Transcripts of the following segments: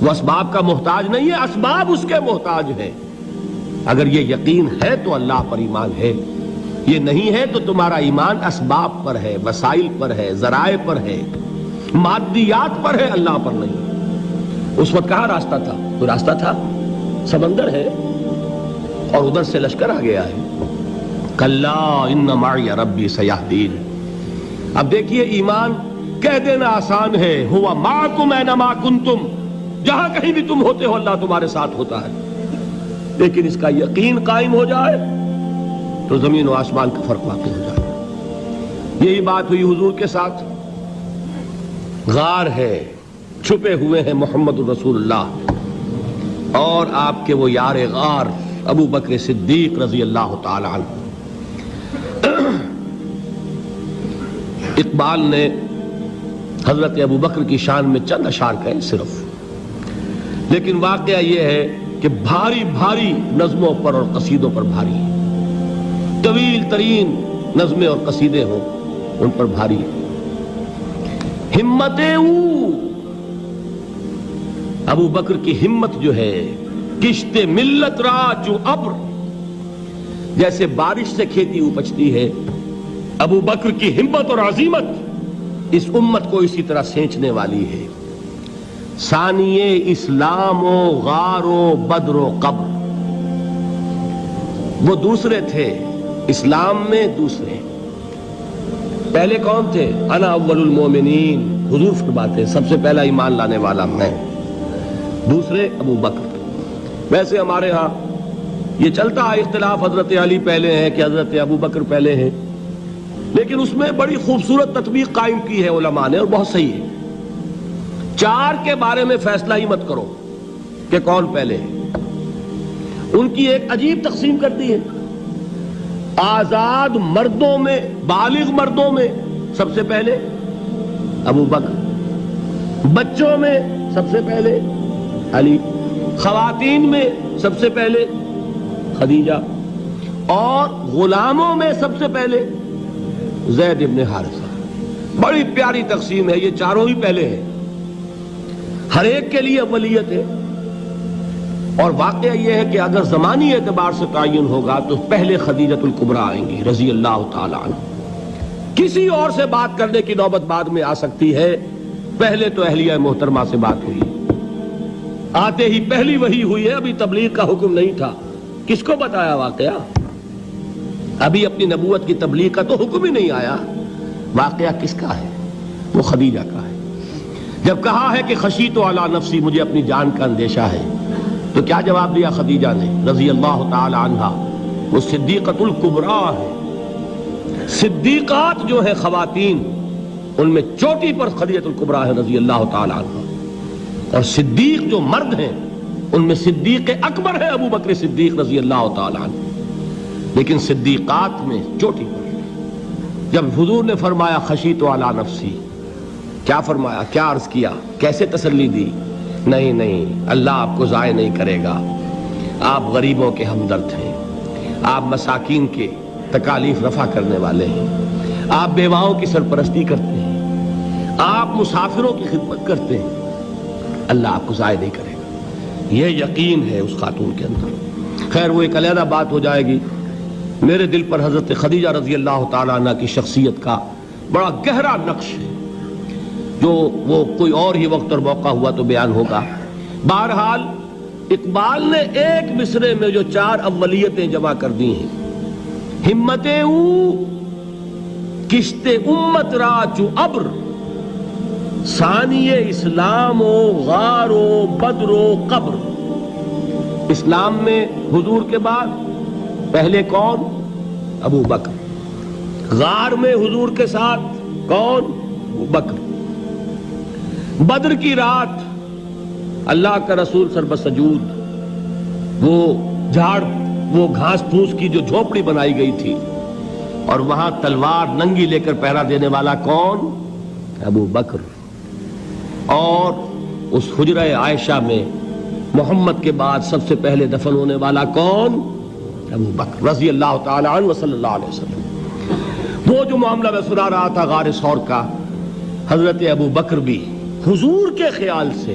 وہ اسباب کا محتاج نہیں ہے، اسباب اس کے محتاج ہیں۔ اگر یہ یقین ہے تو اللہ پر ایمان ہے، یہ نہیں ہے تو تمہارا ایمان اسباب پر ہے، وسائل پر ہے، ذرائع پر ہے، مادیات پر ہے، اللہ پر نہیں۔ اس وقت کہاں راستہ تھا؟ کوئی راستہ تھا؟ سمندر ہے اور ادھر سے لشکر آ گیا ہے۔ کلا ان معی ربی سیہدین۔ اب دیکھیے ایمان کہہ دینا آسان ہے، ہوا معکم اینما کنتم، جہاں کہیں بھی تم ہوتے ہو اللہ تمہارے ساتھ ہوتا ہے، لیکن اس کا یقین قائم ہو جائے تو زمین و آسمان کا فرق واقع ہو جائے۔ یہی بات ہوئی حضور کے ساتھ۔ غار ہے، چھپے ہوئے ہیں محمد رسول اللہ اور آپ کے وہ یار غار ابو بکر صدیق رضی اللہ تعالی عنہ۔ اقبال نے حضرت ابو بکر کی شان میں چند اشعار کہے صرف، لیکن واقعہ یہ ہے کہ بھاری بھاری نظموں پر اور قصیدوں پر بھاری ہے، طویل ترین نظمیں اور قصیدے ہوں ان پر بھاری ہے۔ ہمت ابو بکر کی ہمت جو ہے، کشت ملت را جو ابر، جیسے بارش سے کھیتی اپجتی ہے، ابو بکر کی ہمت اور عزیمت اس امت کو اسی طرح سینچنے والی ہے۔ ثانیے اسلام و غار و بدر و قبر، وہ دوسرے تھے اسلام میں، دوسرے پہلے کون تھے؟ انا اول المومنین، حضور فرماتے ہیں سب سے پہلا ایمان لانے والا میں، دوسرے ابو بکر۔ ویسے ہمارے ہاں یہ چلتا ہے اختلاف، حضرت علی پہلے ہیں کہ حضرت ابو بکر پہلے ہیں، لیکن اس میں بڑی خوبصورت تطبیق قائم کی ہے علماء نے اور بہت صحیح ہے۔ چار کے بارے میں فیصلہ ہی مت کرو کہ کون پہلے ہے، ان کی ایک عجیب تقسیم کر دی ہے۔ آزاد مردوں میں، بالغ مردوں میں سب سے پہلے ابو بکر، بچوں میں سب سے پہلے علی، خواتین میں سب سے پہلے خدیجہ، اور غلاموں میں سب سے پہلے زید ابن حارثہ۔ بڑی پیاری تقسیم ہے، یہ چاروں ہی پہلے ہیں، ہر ایک کے لیے اولیت ہے۔ اور واقعہ یہ ہے کہ اگر زمانی اعتبار سے تعین ہوگا تو پہلے خدیجۃ الکبریٰ آئیں گی رضی اللہ تعالی عنہ۔ کسی اور سے بات کرنے کی نوبت بعد میں آ سکتی ہے، پہلے تو اہلیہ محترمہ سے بات ہوئی، آتے ہی پہلی وحی ہوئی ہے، ابھی تبلیغ کا حکم نہیں تھا۔ کس کو بتایا واقعہ؟ ابھی اپنی نبوت کی تبلیغ کا تو حکم ہی نہیں آیا۔ واقعہ کس کا ہے؟ وہ خدیجہ کا ہے۔ جب کہا ہے کہ خشیت علی نفسی، مجھے اپنی جان کا اندیشہ ہے، تو کیا جواب دیا خدیجہ نے رضی اللہ تعالی عنہا؟ وہ صدیقۃ الکبریٰ ہے۔ صدیقات جو ہے خواتین، ان میں چوٹی پر خدیجۃ الکبریٰ ہے رضی اللہ تعالی عنہا، اور صدیق جو مرد ہیں ان میں صدیق اکبر ہے ابو بکر صدیق رضی اللہ تعالی عنہ، لیکن صدیقات میں چوٹی پر۔ جب حضور نے فرمایا خشیت علی نفسی، کیا فرمایا؟ کیا عرض کیا؟ کیسے تسلی دی؟ نہیں نہیں، اللہ آپ کو ضائع نہیں کرے گا، آپ غریبوں کے ہمدرد ہیں، آپ مساکین کے تکالیف رفع کرنے والے ہیں، آپ بیواؤں کی سرپرستی کرتے ہیں، آپ مسافروں کی خدمت کرتے ہیں، اللہ آپ کو ضائع نہیں کرے گا۔ یہ یقین ہے اس خاتون کے اندر۔ خیر وہ ایک علیحدہ بات ہو جائے گی۔ میرے دل پر حضرت خدیجہ رضی اللہ تعالیٰ عنہ کی شخصیت کا بڑا گہرا نقش ہے، جو وہ کوئی اور ہی وقت اور موقع ہوا تو بیان ہوگا۔ بہرحال اقبال نے ایک مصرے میں جو چار اولیتیں جمع کر دی ہیں، ہمتیں کشت امت را چو ابر، ثانی اسلام و غار و بدر و قبر۔ اسلام میں حضور کے بعد پہلے کون؟ ابو بکر۔ غار میں حضور کے ساتھ کون؟ ابو بکر۔ بدر کی رات اللہ کا رسول سربسجود، وہ جھاڑ، وہ گھاس پھوس کی جو جھوپڑی بنائی گئی تھی، اور وہاں تلوار ننگی لے کر پہرا دینے والا کون؟ ابو بکر۔ اور اس حجرہ عائشہ میں محمد کے بعد سب سے پہلے دفن ہونے والا کون؟ ابو بکر رضی اللہ تعالی عنہ صلی اللہ علیہ وسلم۔ وہ جو معاملہ میں سنا رہا تھا غار ثور کا، حضرت ابو بکر بھی حضور کے خیال سے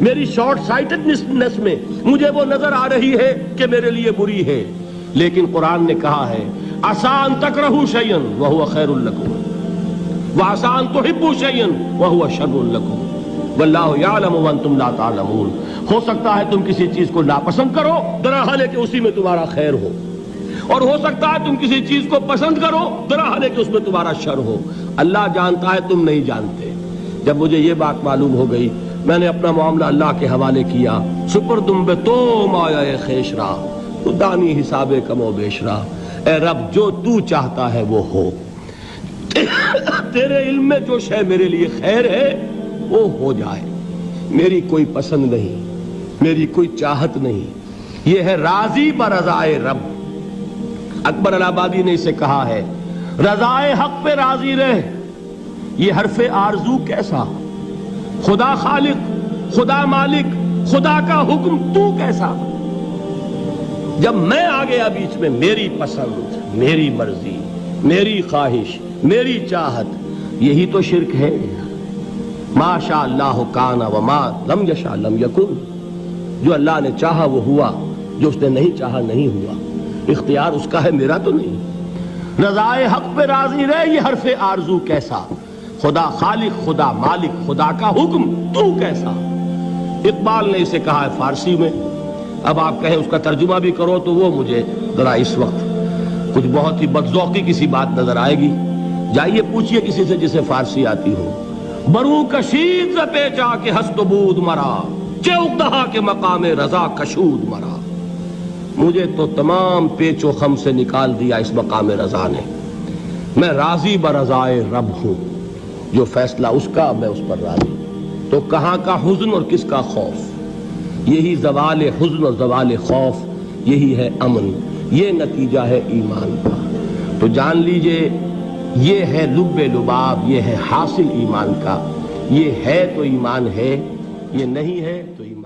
میری شارٹ سائٹڈنس میں مجھے وہ نظر آ رہی ہے کہ میرے لیے بری ہے، لیکن قرآن نے کہا ہے عسیٰ ان تکرہوا شیئا وہو خیر لکم وعسیٰ ان تحبوا شیئا وہو شر لکم واللہ یعلم وانتم لا تعلمون۔ ہو سکتا ہے تم کسی چیز کو ناپسند کرو درحال ہے کہ اسی میں تمہارا خیر ہو، اور ہو سکتا ہے تم کسی چیز کو پسند کرو درحال ہے کہ اس میں تمہارا شر ہو۔ اللہ جانتا ہے، تم نہیں جانتے۔ جب مجھے یہ بات معلوم ہو گئی، میں نے اپنا معاملہ اللہ کے حوالے کیا۔ سپردم بے تو مایا خیش را تو دانی حساب کم و بیش را، اے رب جو تو چاہتا ہے وہ ہو، تیرے علم میں جو شے میرے لیے خیر ہے وہ ہو جائے، میری کوئی پسند نہیں، میری کوئی چاہت نہیں، یہ ہے راضی برضائے رب۔ اکبر الہآبادی نے اسے کہا ہے رضائے حق پہ راضی رہ، یہ حرف آرزو کیسا، خدا خالق، خدا مالک، خدا کا حکم تو کیسا۔ جب میں آ گیا بیچ میں، میری پسند، میری مرضی، میری خواہش، میری چاہت، یہی تو شرک ہے۔ ما شاء اللہ کان وما لم یشاء لم یکن، جو اللہ نے چاہا وہ ہوا، جو اس نے نہیں چاہا نہیں ہوا، اختیار اس کا ہے، میرا تو نہیں۔ رضائے حق پہ راضی رہے، یہ حرف آرزو کیسا، خدا خالق، خدا مالک، خدا کا حکم تو کیسا۔ اقبال نے اسے کہا ہے فارسی میں، اب آپ کہیں اس کا ترجمہ بھی کرو تو وہ مجھے ذرا اس وقت کچھ بہت ہی بدذوقی کسی بات نظر آئے گی۔ جائیے پوچھئے کسی سے جسے فارسی آتی ہو، برو کشید ز پیچا کے ہست و بود مرا، چے اقدہا کے مقام رضا کشود مرا۔ مجھے تو تمام پیچ و خم سے نکال دیا اس مقام رضا نے، میں راضی برضائے رب ہوں، جو فیصلہ اس کا میں اس پر راضی۔ تو کہاں کا حزن اور کس کا خوف، یہی زوال حزن اور زوال خوف، یہی ہے امن، یہ نتیجہ ہے ایمان کا۔ تو جان لیجئے یہ ہے لب لباب، یہ ہے حاصل ایمان کا، یہ ہے تو ایمان ہے، یہ نہیں ہے تو ایمان